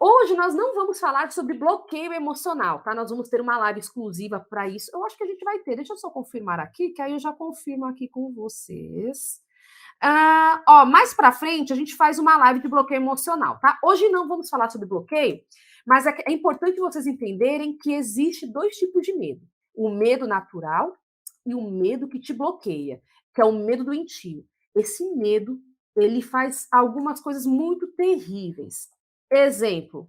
Hoje nós não vamos falar sobre bloqueio emocional, tá? Nós vamos ter uma live exclusiva para isso. Eu acho que a gente vai ter. Deixa eu só confirmar aqui, que aí eu já confirmo aqui com vocês. Mais para frente a gente faz uma live de bloqueio emocional, tá? Hoje não vamos falar sobre bloqueio, mas é importante vocês entenderem que existe dois tipos de medo: o medo natural e o medo que te bloqueia, que é o medo doentio. Esse medo, ele faz algumas coisas muito terríveis. Exemplo,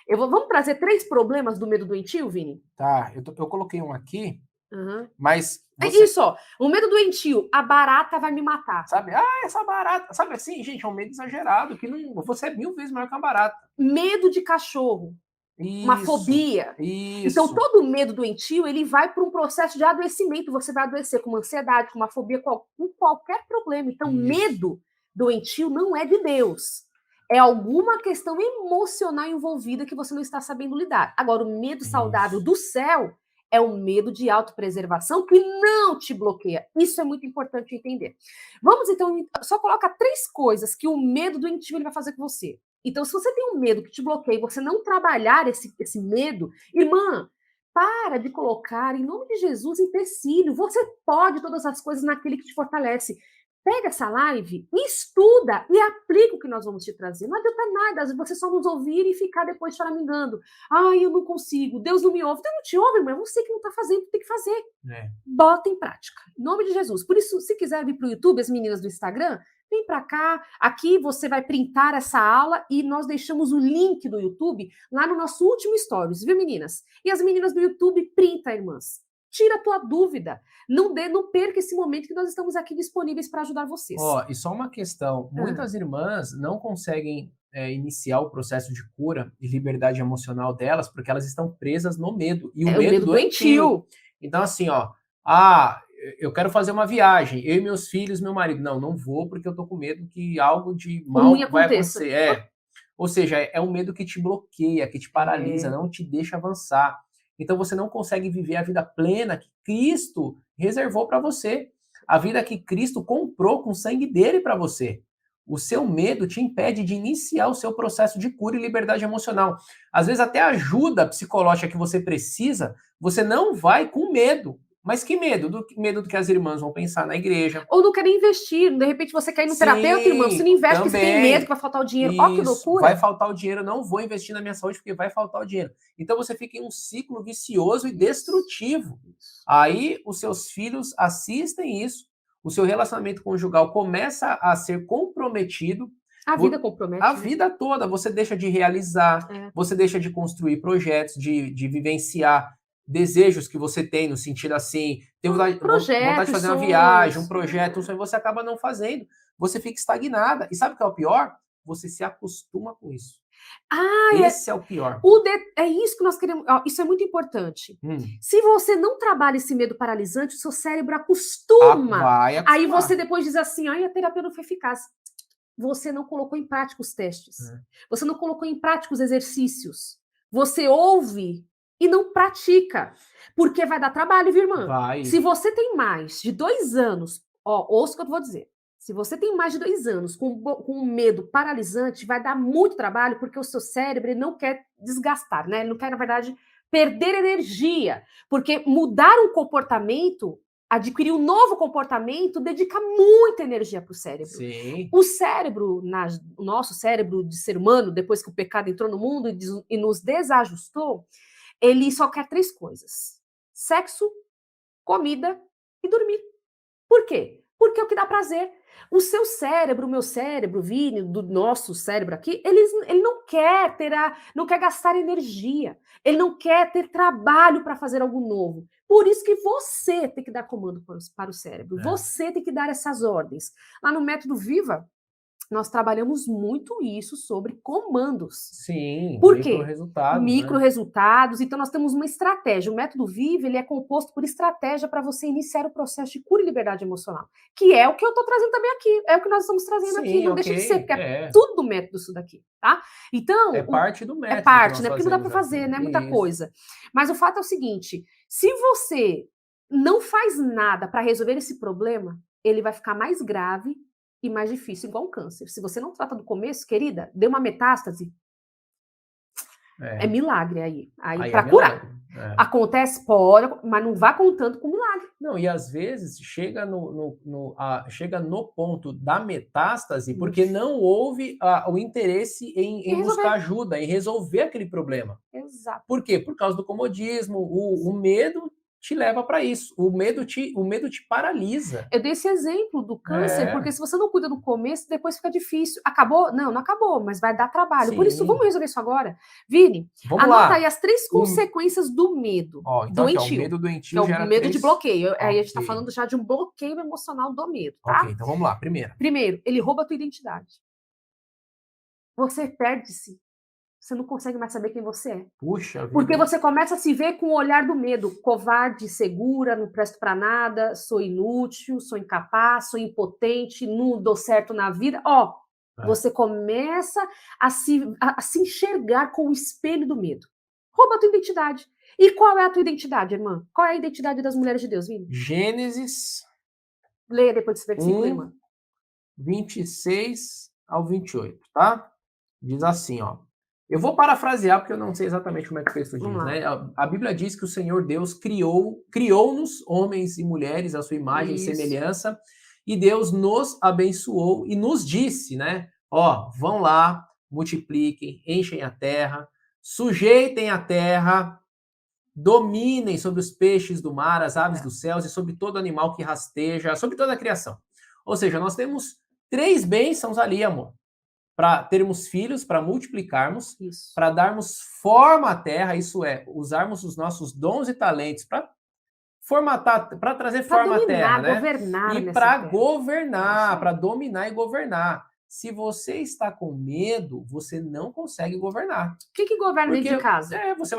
vamos trazer 3 problemas do medo doentio, Vini? Tá, eu coloquei um aqui, Uhum. mas É você isso, ó. O medo doentio, a barata vai me matar. sabe, essa barata, sabe assim, gente, é um medo exagerado, que não, você é 1000 vezes maior que uma barata. Medo de cachorro, uma Isso, fobia. Então, isso, todo medo doentio, ele vai para um processo de adoecimento. Você vai adoecer com uma ansiedade, com uma fobia, com qualquer problema. Então, isso, medo doentio não é de Deus. É alguma questão emocional envolvida que você não está sabendo lidar. Agora, o medo saudável isso. do céu é o medo de autopreservação que não te bloqueia. Isso é muito importante entender. Vamos, então, só coloca 3 coisas que o medo doentio ele vai fazer com você. Então, se você tem um medo que te bloqueia e você não trabalhar esse medo, irmã, para de colocar, em nome de Jesus, empecilho. Você pode todas as coisas naquele que te fortalece. Pega essa live, estuda e aplica o que nós vamos te trazer. Não adianta nada você só nos ouvir e ficar depois choramingando. Ai, eu não consigo, Deus não me ouve. Deus não te ouve, irmão, é você que não está fazendo, tem que fazer. É. Bota em prática, em nome de Jesus. Por isso, se quiser vir para o YouTube, as meninas do Instagram, vem para cá. Aqui você vai printar essa aula e nós deixamos o link do YouTube lá no nosso último Stories, viu, meninas? E as meninas do YouTube, printa, irmãs. Tira a tua dúvida. Não perca esse momento que nós estamos aqui disponíveis para ajudar vocês. Ó, e só uma questão, Ah, muitas irmãs não conseguem iniciar o processo de cura e liberdade emocional delas porque elas estão presas no medo, e o é o medo medo doentio. doentio. Então, assim, ó, ah, eu quero fazer uma viagem, eu e meus filhos, meu marido. Não, não vou porque eu tô com medo que algo de Ruim mal vai aconteça. acontecer. É. Ou seja, é um medo que te bloqueia, que te paralisa, É, não te deixa avançar. Então você não consegue viver a vida plena que Cristo reservou para você. A vida que Cristo comprou com o sangue dele para você. O seu medo te impede de iniciar o seu processo de cura e liberdade emocional. Às vezes até a ajuda psicológica que você precisa, você não vai com medo. Mas que medo? Medo do que as irmãs vão pensar na igreja. ou não quer nem investir. De repente você quer ir no terapeuta, irmão. Você Sim, não investe porque você tem medo que também. vai faltar o dinheiro. Ó, que Isso. Vai loucura. faltar o dinheiro, eu não vou investir na minha saúde porque vai faltar o dinheiro. Então você fica em um ciclo vicioso e Isso, destrutivo. isso. Aí os seus filhos assistem isso, o seu relacionamento conjugal começa a ser comprometido, A vida a compromete, né? vida toda você deixa de realizar, É. você deixa de construir projetos, de vivenciar desejos que você tem, no sentido assim, tem vontade de Projetos, fazer uma viagem, um sonhos. projeto, um sonho, você acaba não fazendo. Você fica estagnada. E sabe o que é o pior? Você se acostuma com isso. Ah, Esse é o pior. é isso que nós queremos. Ó, isso é muito importante. Hum. Se você não trabalha esse medo paralisante, o seu cérebro acostuma. Vai Aí você acostumar. depois diz assim: ai, a terapia não foi eficaz. Você não colocou em prática os testes. É. Você não colocou em prática os exercícios. Você ouve e não pratica. Porque vai dar trabalho, viu, irmã? Vai. Se você tem mais de 2 anos, ó, ouça o que eu vou dizer. Se você tem mais de 2 anos com um medo paralisante, vai dar muito trabalho, porque o seu cérebro ele não quer desgastar, né? Ele não quer, na verdade, perder energia. Porque mudar um comportamento, adquirir um novo comportamento, dedica muita energia para o cérebro. Sim. O cérebro, o nosso cérebro de ser humano, depois que o pecado entrou no mundo e nos desajustou, ele só quer 3 coisas: sexo, comida e dormir. Por quê? Porque é o que dá prazer. O seu cérebro, o meu cérebro, Vini, do nosso cérebro aqui, ele não quer não quer gastar energia. Ele não quer ter trabalho para fazer algo novo. Por isso que você tem que dar comando para o cérebro. É. Você tem que dar essas ordens. Lá no método Viva, nós trabalhamos muito isso sobre comandos. Sim, Por micro quê? resultados, Micro né? resultados. Então, nós temos uma estratégia. O método Vive ele é composto por estratégia para você iniciar o processo de cura e liberdade emocional, que é o que eu estou trazendo também aqui, é o que nós estamos trazendo aqui. Sim, Não ok. deixa de ser, porque é É. tudo do método isso daqui, tá? É Então, parte do é método que parte, nós né? Porque não dá fazemos para aqui. fazer, né? Muita Isso. coisa. Mas o fato é o seguinte: se você não faz nada para resolver esse problema, ele vai ficar mais grave e mais difícil, igual um câncer. Se você não trata do começo, querida, deu uma metástase, É milagre aí. Aí Aí é para curar. milagre. Acontece, pode, mas não vá contando com milagre. Não, e às vezes chega chega no ponto da metástase porque não houve o interesse em buscar ajuda, em resolver aquele problema. Exato. Por quê? Por causa do comodismo, o medo te leva para isso. O medo te paralisa. Eu dei esse exemplo do câncer, porque se você não cuida no começo, depois fica difícil. Acabou? Não, não acabou, mas vai dar trabalho. Por isso, vamos resolver isso agora. Vini, anota aí as 3 consequências do medo. Então doentio. Aqui, o medo doentio que é o medo de bloqueio. Aí a gente está falando já de um bloqueio emocional do medo, tá? Ok, então vamos lá. Primeiro, ele rouba a tua identidade. Você perde-se. Você não consegue mais saber quem você é. Puxa vida. Porque você começa a se ver com o olhar do medo. Covarde, segura, não presto para nada, sou inútil, sou incapaz, sou impotente, não dou certo na vida. Você começa a se enxergar com o espelho do medo. Rouba a tua identidade. E qual é a tua identidade, irmã? Qual é a identidade das mulheres de Deus, Vini? Gênesis. Leia depois desse versículo, irmã. 26 ao 28, tá? Diz assim, ó. Eu vou parafrasear porque eu não sei exatamente como é que o texto diz, né? A Bíblia diz que o Senhor Deus criou-nos, homens e mulheres, à sua imagem e semelhança, e Deus nos abençoou e nos disse, né? Vão lá, multipliquem, enchem a terra, sujeitem a terra, dominem sobre os peixes do mar, as aves dos céus e sobre todo animal que rasteja, sobre toda a criação. Ou seja, nós temos 3 bênçãos ali, amor. Para termos filhos, para multiplicarmos, para darmos forma à terra, isso é, usarmos os nossos dons e talentos para formatar, para trazer forma à terra, né? Governar e para governar, para dominar e governar. Se você está com medo, você não consegue governar. O que governa dentro de casa? Você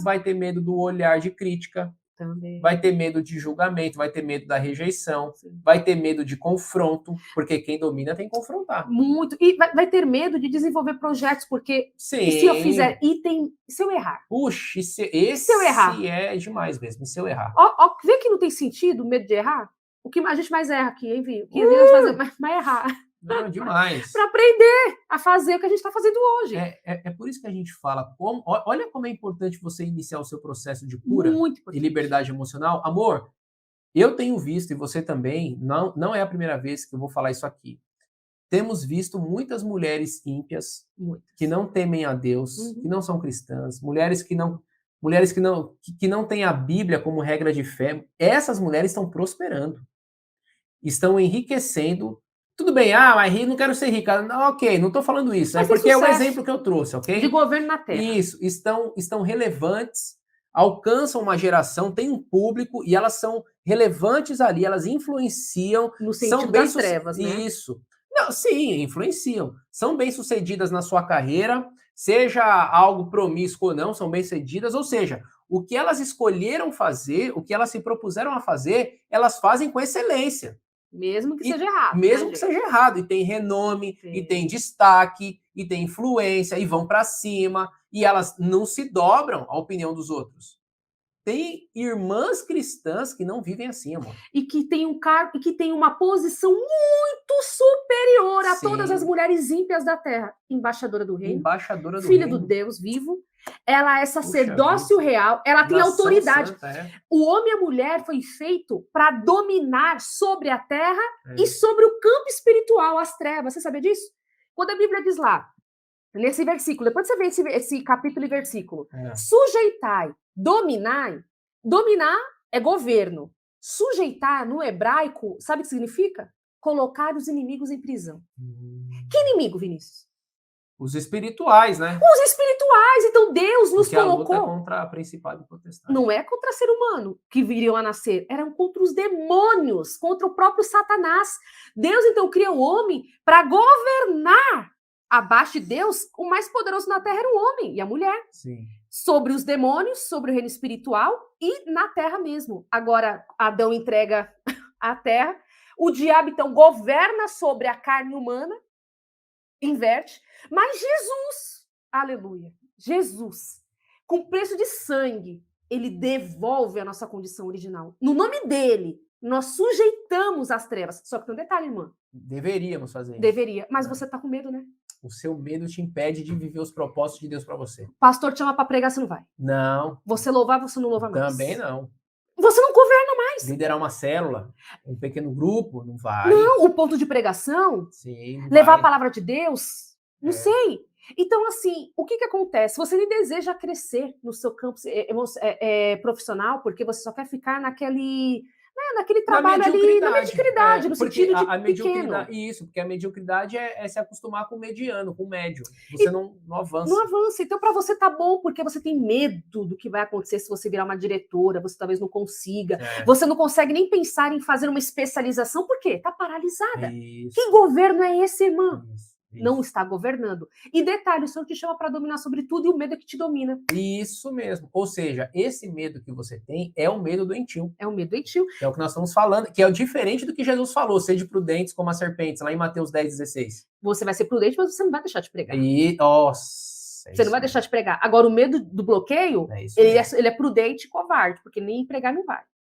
vai ter medo do olhar de crítica. Também. Vai ter medo de julgamento, vai ter medo da rejeição, vai ter medo de confronto, porque quem domina tem que confrontar. Muito. E vai ter medo de desenvolver projetos, porque e se eu fizer item, se eu errar? Puxa, esse eu errar? É demais mesmo, e se eu errar? Vê que não tem sentido o medo de errar? O que a gente mais erra aqui, hein, Vi? O que nós fazemos mais errar? Não, demais. Para aprender a fazer o que a gente está fazendo hoje. É por isso que a gente fala, olha como é importante você iniciar o seu processo de cura e liberdade emocional. Amor, eu tenho visto, e você também, não é a primeira vez que eu vou falar isso aqui. Temos visto muitas mulheres ímpias, que não temem a Deus, que não são cristãs, mulheres que não têm a Bíblia como regra de fé. Essas mulheres estão prosperando, estão enriquecendo. Tudo bem, mas não quero ser rica. Não, ok, não estou falando isso. É porque é o exemplo que eu trouxe, ok? De governo na terra. Isso, estão relevantes, alcançam uma geração, tem um público e elas são relevantes ali, elas influenciam. No sentido das trevas, né? Isso. Não, sim, influenciam. São bem-sucedidas na sua carreira, seja algo promíscuo ou não, são bem-sucedidas. Ou seja, o que elas escolheram fazer, o que elas se propuseram a fazer, elas fazem com excelência. Mesmo que seja errado. Mesmo que seja errado. E tem renome, e tem destaque, e tem influência, e vão para cima, e elas não se dobram à opinião dos outros. Tem irmãs cristãs que não vivem assim, amor. E que tem um cargo, e que tem uma posição muito superior a todas as mulheres ímpias da terra. Embaixadora do reino. Embaixadora do filha reino. do Deus vivo. Ela é sacerdócio real, ela tem autoridade. Santa, O homem e a mulher foi feito para dominar sobre a terra e sobre o campo espiritual, as trevas. Você sabia disso? Quando a Bíblia diz lá, nesse versículo, depois você vê esse capítulo e versículo, sujeitai, dominai. Dominar é governo. Sujeitar, no hebraico, sabe o que significa? Colocar os inimigos em prisão. Que inimigo, Vinícius? Os espirituais, né? Os espirituais. Então Deus nos colocou. Porque a luta é contra a principado e potestade. Não é contra ser humano que viriam a nascer. Eram contra os demônios, contra o próprio Satanás. Deus, então, cria o homem para governar. Abaixo de Deus, o mais poderoso na terra era o homem e a mulher. Sim. Sobre os demônios, sobre o reino espiritual e na terra mesmo. Agora, Adão entrega a terra. O diabo, então, governa sobre a carne humana. Inverte. Mas Jesus, aleluia, Jesus, com preço de sangue, ele devolve a nossa condição original. No nome dele, nós sujeitamos as trevas. Só que tem um detalhe, irmã. Deveríamos fazer isso. Deveria. Mas você tá com medo, né? O seu medo te impede de viver os propósitos de Deus para você. Pastor te chama para pregar, você não vai. Não. Você louvar, você não louva mais. Também não. Você não governa mais. Liderar uma célula, um pequeno grupo, não vai. Não, o ponto de pregação, Sim, não levar vai. a palavra de Deus, não sei. Então, assim, o que acontece? Você nem deseja crescer no seu campo profissional, porque você só quer ficar naquele trabalho ali, na mediocridade, no sentido de pequeno. Isso, porque a mediocridade é se acostumar com o mediano, com o médio. Você não avança. Não avança. Então, para você tá bom, porque você tem medo do que vai acontecer se você virar uma diretora, você talvez não consiga. Você não consegue nem pensar em fazer uma especialização, por quê? Tá paralisada. Isso. Que governo é esse, irmã? Isso. Não está governando. E detalhe, o Senhor te chama para dominar sobre tudo e o medo é que te domina. Isso mesmo. Ou seja, esse medo que você tem é o medo doentio. É o medo doentio. Que é o que nós estamos falando, que é o diferente do que Jesus falou, sede prudentes como as serpentes, lá em Mateus 10,16. Você vai ser prudente, mas você não vai deixar de pregar. Nossa. Você não vai deixar de pregar. Agora, o medo do bloqueio, ele é prudente e covarde, porque nem pregar não vai.